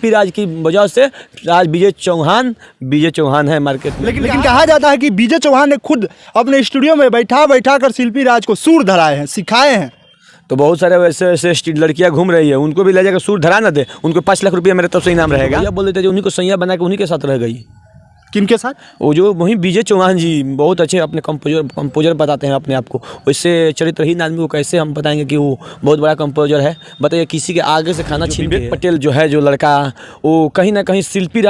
शिल्पी राज की वजह से आज विजय चौहान है मार्केट में। लेकिन कहा जाता है कि विजय चौहान ने खुद अपने स्टूडियो में बैठा कर शिल्पी राज को सुर धराए हैं, सिखाए हैं। तो बहुत सारे वैसे लड़कियां घूम रही है, उनको भी ले जाकर सुर धरा ना दे, उनको 5 लाख रुपया मेरे तरफ से इनाम रहेगा। बोल देते उन्हीं को सैया बना के उन्हीं के साथ रह गई। किनके साथ? वो जो वही विजय चौहान जी बहुत अच्छे अपने कंपोजर बताते हैं अपने आप को। वैसे चरित्रहीन आदमी को कैसे हम बताएंगे कि वो बहुत बड़ा कंपोजर है? बताइए, किसी के आगे से खाना छीन। विवेक पटेल जो है, जो लड़का, वो कहीं ना कहीं शिल्पी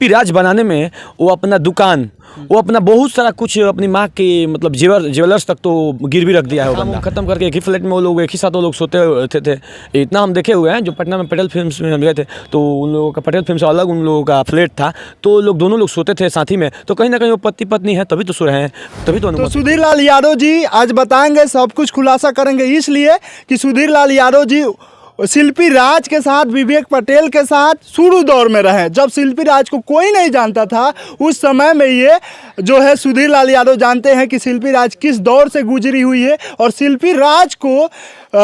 राज बनाने में वो अपना दुकान, वो अपना बहुत सारा कुछ अपनी माँ के मतलब ज्वेलर्स तक तो गिरवी रख दिया है। वो बंदा खत्म करके एक ही फ्लैट में वो लोग एक ही साथ वो लोग सोते थे। इतना हम देखे हुए हैं, जो पटना में पटेल फिल्म्स में हम गए थे तो उन लोगों का पटेल फिल्म से अलग उन लोगों का फ्लैट था, तो लोग दोनों लोग सोते थे साथ ही में। तो कहीं ना कहीं वो पति पत्नी है, तभी तो सो रहे हैं, तभी तो सुधीर लाल यादव जी आज बताएंगे, सब कुछ खुलासा करेंगे, इसलिए कि सुधीर लाल यादव जी शिल्पी राज के साथ, विवेक पटेल के साथ शुरू दौर में रहे। जब शिल्पी राज को कोई नहीं जानता था, उस समय में ये जो है सुधीर लाल यादव जानते हैं कि शिल्पी राज किस दौर से गुजरी हुई है और शिल्पी राज को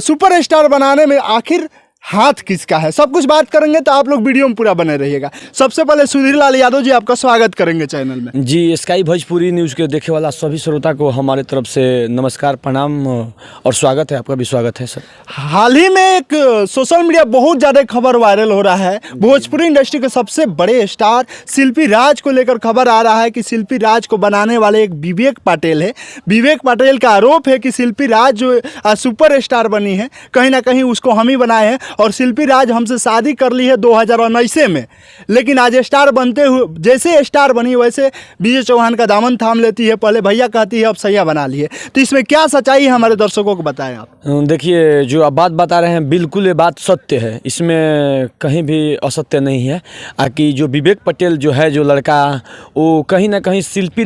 सुपरस्टार बनाने में आखिर हाथ किसका है। सब कुछ बात करेंगे, तो आप लोग वीडियो में पूरा बने रहिएगा। सबसे पहले सुधीर लाल यादव जी, आपका स्वागत करेंगे चैनल में। जी, स्काई भोजपुरी न्यूज़ के देखे वाला सभी श्रोता को हमारे तरफ से नमस्कार, प्रणाम और स्वागत है। आपका भी स्वागत है सर। हाल ही में एक सोशल मीडिया बहुत ज़्यादा खबर वायरल हो रहा है। भोजपुरी इंडस्ट्री के सबसे बड़े स्टार शिल्पी राज को लेकर खबर आ रहा है कि शिल्पी राज को बनाने वाले एक विवेक पटेल है। विवेक पटेल का आरोप है कि शिल्पी राज जो सुपर स्टार बनी है, कहीं ना कहीं उसको हम ही बनाए हैं। और शिल्पी राज हमसे शादी कर ली है 2019 में, लेकिन आज स्टार बनते हुए, जैसे स्टार बनी वैसे विजय चौहान का दामन थाम लेती है। पहले भैया कहती है, अब सैया बना ली है। तो इसमें क्या सच्चाई है, हमारे दर्शकों को बताएं आप। देखिए, जो आप बात बता रहे हैं बिल्कुल ये बात सत्य है, इसमें कहीं भी असत्य नहीं है। कि जो विवेक पटेल जो है, जो लड़का, वो कहीं ना कहीं शिल्पी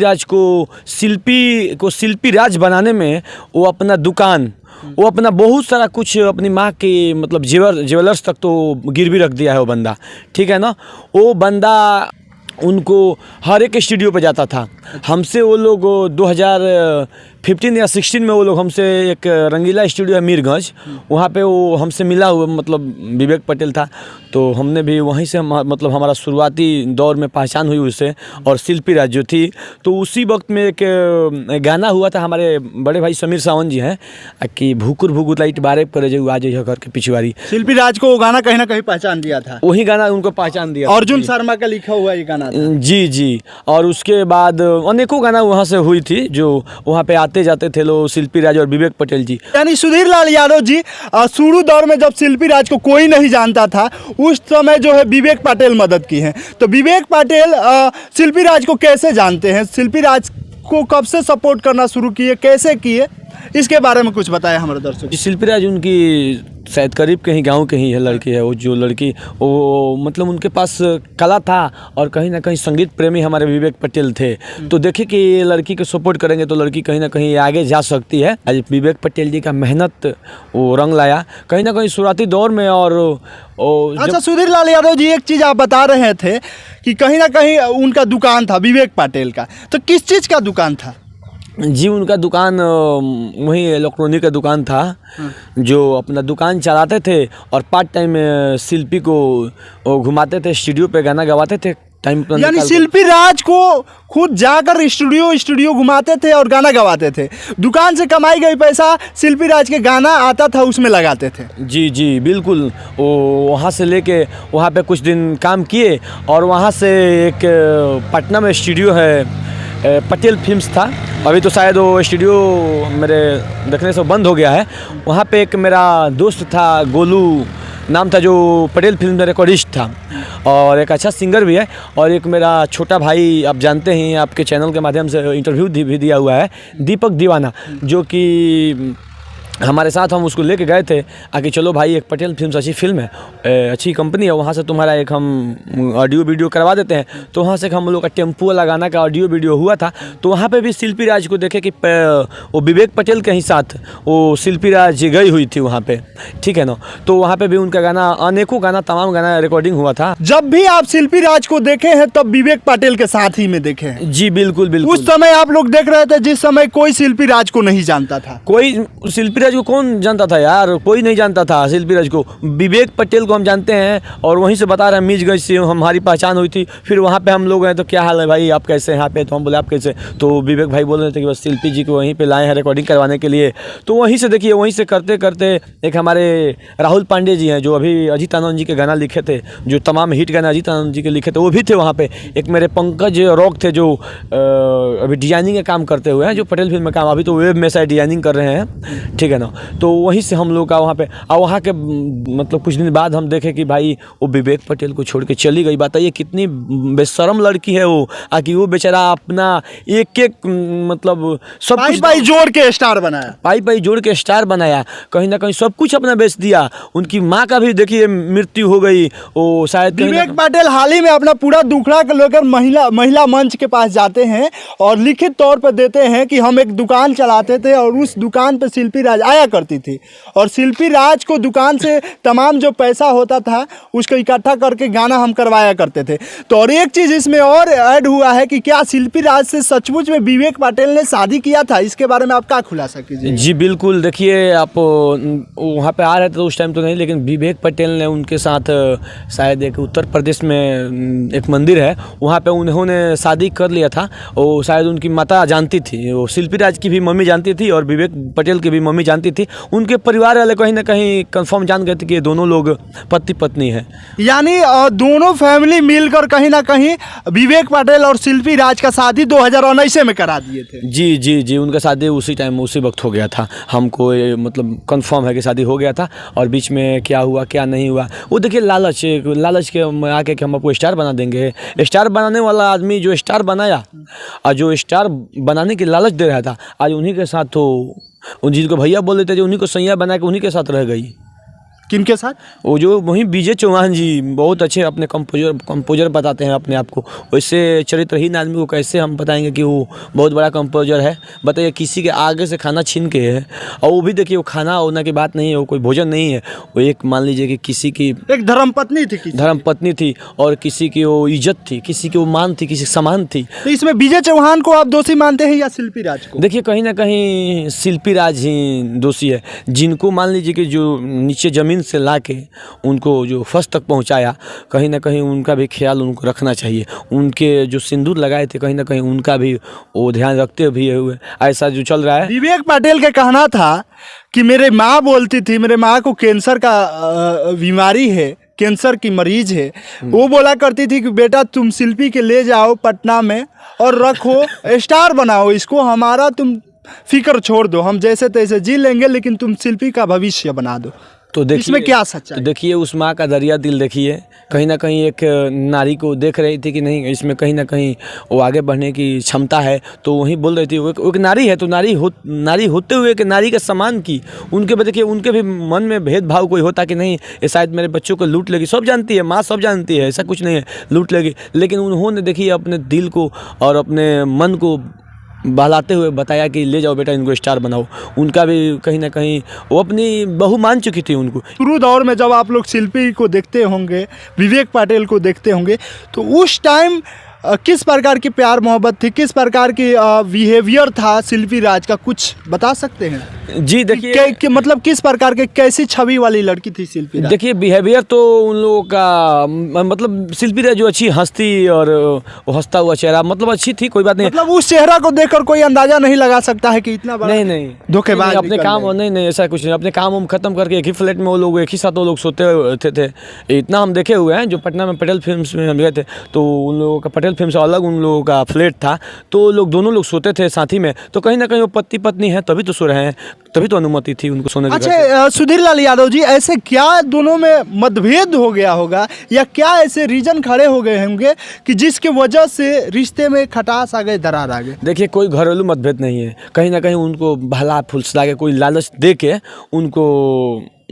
राज बनाने में वो अपना दुकान, वो अपना बहुत सारा कुछ अपनी माँ के मतलब ज्वेलर्स तक तो गिरवी रख दिया है वो बंदा, ठीक है ना। वो बंदा उनको हर एक स्टूडियो पे जाता था। हमसे वो लोग 2015 या 16 में वो लोग हमसे एक रंगीला स्टूडियो है मीरगंज, वहाँ पे वो हमसे मिला हुआ मतलब विवेक पटेल था। तो हमने भी वहीं से मतलब हमारा शुरुआती दौर में पहचान हुई उससे। और शिल्पी राज जो थी, तो उसी वक्त में एक गाना हुआ था, हमारे बड़े भाई समीर सावंत जी हैं कि भूकुर भूकुर लाइट बारे पर जो आज घर के पिछवाड़ी। शिल्पी राज को वो गाना कहीं ना कहीं पहचान दिया था, वही गाना उनको पहचान दिया। अर्जुन शर्मा का लिखा हुआ ये गाना था। जी। और उसके बाद अनेकों गाना वहाँ से हुई थी, जो वहाँ पे आते जाते थे लोग, शिल्पी राज और विवेक पटेल जी। यानी सुधीर लाल यादव जी शुरू दौर में जब शिल्पी राज को कोई नहीं जानता था, उस समय जो है विवेक पटेल मदद की है। तो विवेक पटेल शिल्पी राज को कैसे जानते हैं, शिल्पी राज को कब से सपोर्ट करना शुरू किए, कैसे किए, इसके बारे में कुछ बताया हमारे दर्शकों। शिल्पी राज उनकी शायद करीब कहीं गांव के ही है लड़की है। वो जो लड़की, वो मतलब उनके पास कला था और कहीं ना कहीं संगीत प्रेमी हमारे विवेक पटेल थे। तो देखे कि ये लड़की को सपोर्ट करेंगे तो लड़की कहीं ना कहीं आगे जा सकती है। आज विवेक पटेल जी का मेहनत वो रंग लाया कहीं ना कहीं शुरुआती दौर में। और अच्छा सुधीर लाल यादव जी, एक चीज़ आप बता रहे थे कि कहीं ना कहीं उनका दुकान था विवेक पटेल का, तो किस चीज़ का दुकान था? जी, उनका दुकान वही इलेक्ट्रॉनिक का दुकान था, जो अपना दुकान चलाते थे और पार्ट टाइम शिल्पी को घुमाते थे, स्टूडियो पे गाना गवाते थे टाइम। यानी शिल्पी राज को खुद जाकर स्टूडियो घुमाते थे और गाना गवाते थे। दुकान से कमाई गई पैसा शिल्पी राज के गाना आता था उसमें लगाते थे। जी बिल्कुल। वो वहाँ से लेके वहाँ पे कुछ दिन काम किए और वहाँ से एक पटना में स्टूडियो है पटेल फिल्म्स था, अभी तो शायद वो स्टूडियो मेरे देखने से बंद हो गया है। वहाँ पे एक मेरा दोस्त था, गोलू नाम था, जो पटेल फिल्म में रिकॉर्डिस्ट था और एक अच्छा सिंगर भी है। और एक मेरा छोटा भाई, आप जानते हैं, आपके चैनल के माध्यम से इंटरव्यू भी दिया हुआ है, दीपक दीवाना, जो कि हमारे साथ हम उसको लेके गए थे आके, चलो भाई एक पटेल फिल्म्स अच्छी फिल्म है, अच्छी कंपनी है, वहाँ से तुम्हारा एक हम ऑडियो वीडियो करवा देते हैं। तो वहाँ से हम लोग का टेम्पो वाला गाना का ऑडियो वीडियो हुआ था। तो वहाँ पे भी शिल्पी राज को देखे कि वो विवेक पटेल के ही साथ वो शिल्पी राज गई हुई थी वहाँ पे, ठीक है ना। तो वहाँ पे भी उनका गाना, अनेकों गाना, तमाम गाना रिकॉर्डिंग हुआ था। जब भी आप शिल्पी राज को देखे हैं तब विवेक पटेल के साथ ही में देखे हैं? जी बिल्कुल। उस समय आप लोग देख रहे थे जिस समय कोई शिल्पी राज को नहीं जानता था, कोई शिल्पी राज को कौन जानता था यार, कोई नहीं जानता था शिल्पी राज को। विवेक पटेल को हम जानते हैं और वहीं से बता रहे हैं मीरगंज से हमारी पहचान हुई थी। फिर वहाँ पे हम लोग हैं तो क्या हाल है भाई, आप कैसे हैं यहाँ पे, तो हम बोले आप कैसे, तो विवेक भाई बोल रहे थे कि बस शिल्पी जी को वहीं पे लाए हैं रिकॉर्डिंग करवाने के लिए। तो वहीं से देखिए, वहीं से करते करते एक हमारे राहुल पांडे जी हैं जो अभी अजीत आनंद जी के गाना लिखे थे, जो तमाम हिट गाना अजीत आनंद जी के लिखे थे, वो भी थे वहाँ पे। एक मेरे पंकज रॉक थे जो अभी डिजाइनिंग का काम करते हुए हैं, जो पटेल फिल्म में काम, अभी तो वेब में शायद डिजाइनिंग कर रहे हैं, ठीक है ना। तो वहीं से हम लोग का वहाँ पे, और वहाँ के मतलब कुछ दिन बाद हम देखे कि भाई वो विवेक पटेल को छोड़ के चली गई। बताइए कितनी बेशरम लड़की है वो, आकि वो बेचारा अपना एक एक मतलब सब कुछ पाई जोड़ के स्टार बनाया, पाई जोड़ के स्टार बनाया, कहीं ना कहीं सब कुछ अपना बेच दिया। उनकी माँ का भी देखिए मृत्यु हो गई, वो शायद विवेक पटेल हाल ही में अपना पूरा दुखड़ा को लेकर महिला मंच के पास जाते हैं और लिखित तौर पर देते हैं कि हम एक दुकान चलाते थे और उस दुकान पर शिल्पी राज आया करती थी, और शिल्पी राज को दुकान से तमाम जो पैसा होता था उसको इकट्ठा करके गाना हम करवाया करते थे। तो और एक चीज़ इसमें और ऐड हुआ है कि क्या शिल्पी राज से सचमुच में विवेक पटेल ने शादी किया था, इसके बारे में आप क्या खुलासा कीजिए? जी बिल्कुल, देखिए आप वहाँ पे आ रहे थे तो उस टाइम तो नहीं, लेकिन विवेक पटेल ने उनके साथ शायद एक उत्तर प्रदेश में एक मंदिर है, वहाँ पे उन्होंने शादी कर लिया था। वो शायद उनकी माता जानती थी, वो शिल्पी राज की भी मम्मी जानती थी और विवेक पटेल की भी मम्मी जानती थी। उनके परिवार वाले कहीं ना कहीं कंफर्म जान गए थे कि ये दोनों लोग पति पत्नी हैं। यानी दोनों फैमिली मिलकर कहीं ना कहीं विवेक पटेल और शिल्पी राज का शादी 2019 में करा दिए थे। जी जी जी, उनका शादी उसी टाइम उसी वक्त हो गया था। हमको ये मतलब कंफर्म है कि शादी हो गया था, और बीच में क्या हुआ क्या नहीं हुआ वो देखिए लालच के आके कि हम आपको स्टार बना देंगे। स्टार बनाने वाला आदमी जो स्टार बनाया और जो स्टार बनाने की लालच दे रहा था, आज उन्हीं के साथ तो उन जिनको भैया बोल देते, जो उन्हीं को सैया बना के उन्हीं के साथ रह गई। किनके साथ? वो जो वहीं विजय चौहान जी बहुत अच्छे अपने कंपोजर बताते हैं अपने आप को। वैसे चरित्रहीन आदमी को कैसे हम बताएंगे कि वो बहुत बड़ा कंपोजर है? बताइए, किसी के आगे से खाना छीन के है, और वो भी देखिए वो खाना होना की बात नहीं है, वो कोई भोजन नहीं है, वो एक मान लीजिए कि किसी की एक धर्मपत्नी थी और किसी की वो इज्जत थी, किसी की वो मान थी, किसी सम्मान थी। तो इसमें विजय चौहान को आप दोषी मानते हैं या शिल्पी राज को? देखिए कहीं ना कहीं शिल्पी राज ही दोषी है, जिनको मान लीजिए कि जो नीचे जमीन से लाके उनको जो फर्स्ट तक पहुंचाया, कहीं ना कहीं उनका भी ख्याल उनको रखना चाहिए। उनके जो सिंदूर लगाए थे कहीं ना कहीं उनका भी वो ध्यान रखते हुए ऐसा जो चल रहा है। विवेक पटेल का कहना था कि मेरे माँ बोलती थी, मेरे माँ को कैंसर का बीमारी है, कैंसर की मरीज है, वो बोला करती थी कि बेटा तुम शिल्पी के ले जाओ पटना में और रखो, स्टार बनाओ इसको, हमारा तुम फिक्र छोड़ दो, हम जैसे तैसे जी लेंगे, लेकिन तुम शिल्पी का भविष्य बना दो। तो देखिए इसमें क्या सच्चाई? तो देखिए उस माँ का दरिया दिल देखिए, कहीं ना कहीं एक नारी को देख रही थी कि नहीं इसमें कहीं ना कहीं वो आगे बढ़ने की क्षमता है, तो वही बोल रही थी। वो एक नारी है तो नारी होते हुए कि नारी का सम्मान की, उनके देखिए उनके भी मन में भेदभाव कोई होता कि नहीं ये शायद मेरे बच्चों को लूट लेगी। सब जानती है माँ, सब जानती है, ऐसा कुछ नहीं है लूट लेगी, लेकिन उन्होंने देखिए अपने दिल को और अपने मन को बहलाते हुए बताया कि ले जाओ बेटा इनको स्टार बनाओ। उनका भी कहीं ना कहीं वो अपनी बहू मान चुकी थी उनको। शुरू दौर में जब आप लोग शिल्पी को देखते होंगे, विवेक पटेल को देखते होंगे, तो उस टाइम किस प्रकार की प्यार मोहब्बत थी, किस प्रकार की बिहेवियर था शिल्पी राज का, कुछ बता सकते हैं? जी देखिए मतलब किस प्रकार के कैसी छवि वाली लड़की थी शिल्पी राज? देखिए बिहेवियर तो उन लोगों का मतलब शिल्पी राज जो अच्छी हंसती और हंसता हुआ चेहरा मतलब अच्छी थी, कोई बात नहीं। मतलब उस चेहरा को देखकर कोई अंदाजा नहीं लगा सकता है कि इतना बड़ा नहीं धोखेबाज अपने काम नहीं ऐसा कुछ नहीं। अपने काम खत्म करके एक ही फ्लैट में वो लोग एक ही साथ वो लोग सोते थे। इतना हम देखे हुए हैं, जो पटना में पटेल फिल्म्स में हम गए थे तो उन लोगों का पटेल फिल्म से अलग उन लोगों का फ्लैट था, तो लोग दोनों लोग सोते थे साथ ही में। तो कहीं ना कहीं वो पति पत्नी है तभी तो सो रहे हैं, तभी तो अनुमति थी उनको सोने की। अच्छा सुधीर लाल यादव जी, ऐसे क्या दोनों में मतभेद हो गया होगा या क्या ऐसे रीजन खड़े हो गए होंगे कि जिसके वजह से रिश्ते में खटास आ गए, दरार आ गए? देखिए कोई घरेलू मतभेद नहीं है, कहीं ना कहीं उनको भला फुसला के कोई लालच दे के उनको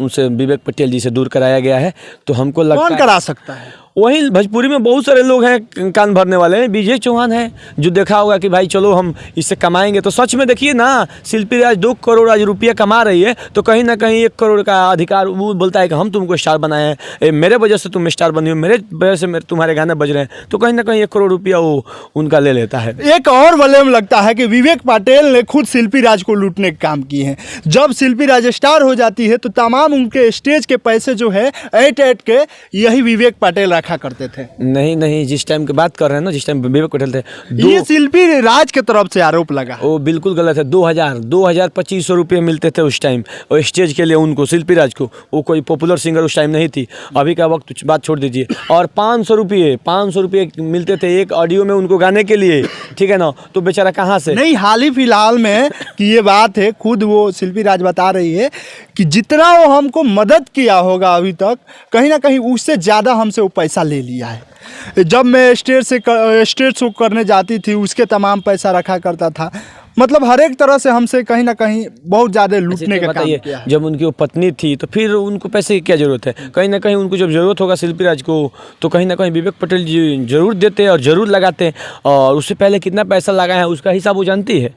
उनसे विवेक पटेल जी से दूर कराया गया है। तो हमको लगता कौन करा सकता है? वहीं भोजपुरी में बहुत सारे लोग हैं कान भरने वाले हैं। विजय चौहान है जो देखा होगा कि भाई चलो हम इससे कमाएंगे, तो सच में देखिए ना, शिल्पी राज 2 करोड़ आज रुपया कमा रही है, तो कहीं ना कहीं 1 करोड़ का अधिकार वो बोलता है कि हम तुमको स्टार बनाए हैं, मेरे वजह से तुम स्टार बनी हो, मेरे वजह से तुम्हारे गाने बज रहे हैं, तो कहीं ना कहीं 1 करोड़ रुपया वो उनका ले लेता है। एक और वलय लगता है कि विवेक पाटिल ने खुद शिल्पी राज को लूटने का काम किए हैं। जब शिल्पी राज स्टार हो जाती है तो तमाम उनके स्टेज के पैसे जो है ऐट के यही विवेक पाटिल रखा करते थे। नहीं, जिस टाइम की बात कर रहे हैं ना, जिस टाइम विवेक पाटिल थे, ये शिल्पी राज के तरफ से आरोप लगा। वो बिल्कुल गलत है। 2,000-2,500 रुपये मिलते थे उस टाइम और स्टेज के लिए उनको, शिल्पी राज को। वो कोई पॉपुलर सिंगर उस टाइम नहीं थी, अभी का वक्त बात छोड़ दीजिए। और 500 रुपये मिलते थे एक ऑडियो में उनको गाने के लिए, ठीक है ना। तो बेचारा कहाँ से? नहीं, हाल ही फिलहाल में कि ये बात है, खुद वो शिल्पी राज बता रही है कि जितना वो हमको मदद किया होगा अभी तक, कहीं ना कहीं उससे ज़्यादा हमसे वो पैसा ले लिया है। जब मैं स्टेज शो करने जाती थी उसके तमाम पैसा रखा करता था। मतलब हर एक तरह से हमसे कहीं ना कहीं बहुत ज़्यादा लूटने का काम किया है। जब उनकी वो पत्नी थी तो फिर उनको पैसे की क्या ज़रूरत है? कहीं ना कहीं उनको जब ज़रूरत होगा शिल्पी राज को, तो कहीं ना कहीं विवेक पाटिल जी ज़रूर देते हैं और ज़रूर लगाते हैं। और उससे पहले कितना पैसा लगाए हैं उसका हिसाब वो जानती है।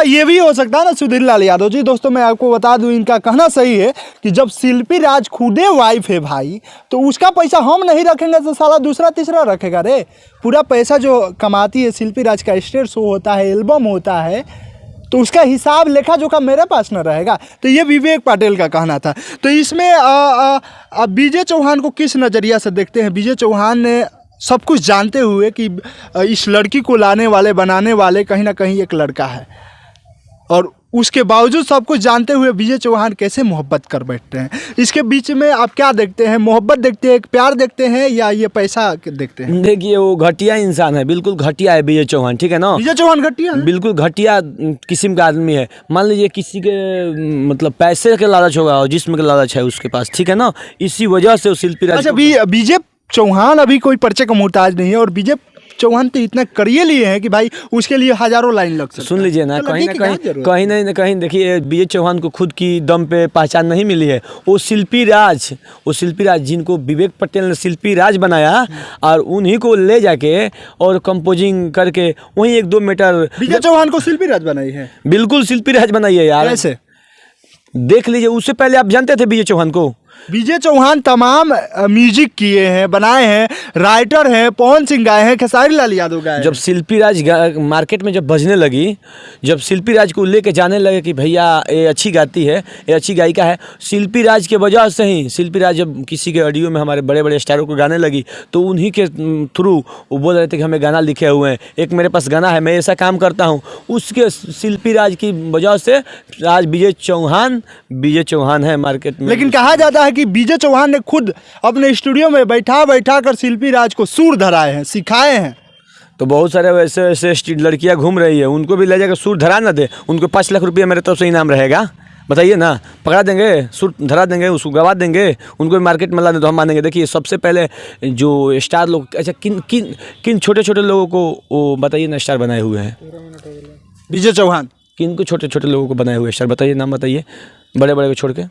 ये भी हो सकता है ना सुधीर लाल यादव जी। दोस्तों मैं आपको बता दूं, इनका कहना सही है कि जब शिल्पी राज खुदे वाइफ है भाई, तो उसका पैसा हम नहीं रखेंगे तो साला दूसरा तीसरा रखेगा रे। पूरा पैसा जो कमाती है शिल्पी राज का, स्टेज शो होता है, एल्बम होता है, तो उसका हिसाब लेखा जोखा मेरे पास न रहेगा। तो ये विवेक पाटिल का कहना था। तो इसमें विजय चौहान को किस नज़रिया से देखते हैं? विजय चौहान ने सब कुछ जानते हुए कि इस लड़की को लाने वाले बनाने वाले कहीं ना कहीं एक लड़का है, और उसके बावजूद सब कुछ जानते हुए विजय चौहान कैसे मोहब्बत कर बैठते हैं? इसके बीच में आप क्या देखते हैं? मोहब्बत देखते हैं, प्यार देखते हैं, या ये पैसा देखते हैं? देखिए वो घटिया इंसान है, बिल्कुल घटिया है विजय चौहान, ठीक है ना। विजय चौहान घटिया है? बिल्कुल घटिया किस्म का आदमी है। मान लीजिए किसी के मतलब पैसे के लालच होगा और जिस्म का लालच है उसके पास, ठीक है ना, इसी वजह से वो शिल्पी राज। अच्छा, विजय चौहान अभी कोई पर्चे का मोहताज नहीं है, और विजय चौहान तो इतना करिए लिए हैं कि भाई उसके लिए हजारों लाइन लग सकता है। सुन लीजिए ना, कहीं ना कहीं देखिए विजय चौहान को खुद की दम पे पहचान नहीं मिली है। वो शिल्पी राज जिनको विवेक पाटिल ने शिल्पी राज बनाया, और उन्हीं को ले जाके और कंपोजिंग करके वहीं 1-2 मीटर विजय चौहान को शिल्पी राज बनाई है। बिल्कुल शिल्पी राज बनाई है यार। ऐसे देख लीजिए, उससे पहले आप जानते थे विजय चौहान को? विजय चौहान तमाम म्यूजिक किए हैं, बनाए हैं, राइटर हैं, पवन सिंह गाए हैं, खेसारी लाल यादव गाए हैं। जब शिल्पी राज मार्केट में जब बजने लगी, जब शिल्पी राज को लेके जाने लगे कि भैया ये अच्छी गाती है, ये अच्छी गायिका है, शिल्पी राज के वजह से ही शिल्पी राज जब किसी के ऑडियो में हमारे बड़े बड़े स्टारों को गाने लगी, तो उन्हीं के थ्रू वो बोल रहे थे कि हमें गाना लिखे हुए हैं, एक मेरे पास गाना है, मैं ऐसा काम करता हूँ। उसके शिल्पी राज की वजह से आज विजय चौहान है मार्केट में। लेकिन कहा जाता है कि विजय चौहान ने खुद अपने स्टूडियो में बैठा कर शिल्पी राज को सुर धराए हैं, सिखाए हैं। तो बहुत सारे वैसे लड़कियां घूम रही है, उनको भी ले जाकर सुर धरा ना दे, उनको 5 लाख रुपया मेरे तरफ से इनाम रहेगा। बताइए ना, पकड़ा देंगे, सुर धरा देंगे, उसको गवा देंगे, उनको भी मार्केट में ला दे तो हम मानेंगे। देखिए सबसे पहले जो स्टार लोग, अच्छा किन छोटे छोटे लोगों को वो बताइए ना स्टार बनाए हुए हैं? विजय चौहान किन को छोटे छोटे लोगों को बनाए हुए स्टार बताइए, नाम बताइए, बड़े बड़े को छोड़ के।